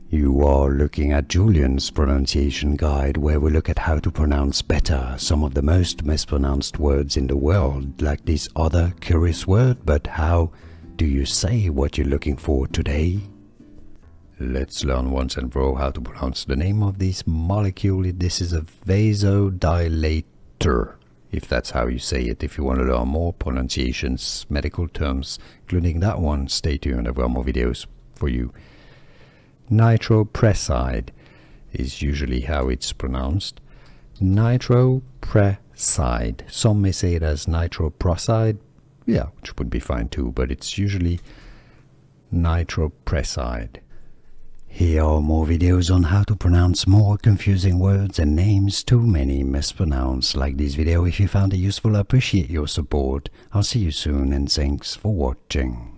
You are looking at Julian's pronunciation guide, where we look at how to pronounce better some of the most mispronounced words in the world, like this other curious word. But how do you say what you're looking for today? Let's learn once and for all how to pronounce the name of this molecule. This is a vasodilator, if that's how you say it. If you want to learn more pronunciations, medical terms, including that one, stay tuned. I've got more videos for you. Nitroprusside is usually how it's pronounced. Nitroprusside. Some may say it as nitroprusside, yeah, which would be fine too, but it's usually nitroprusside. Here are more videos on how to pronounce more confusing words and names too many mispronounced. Like this video if you found it useful. I appreciate your support. I'll see you soon and thanks for watching.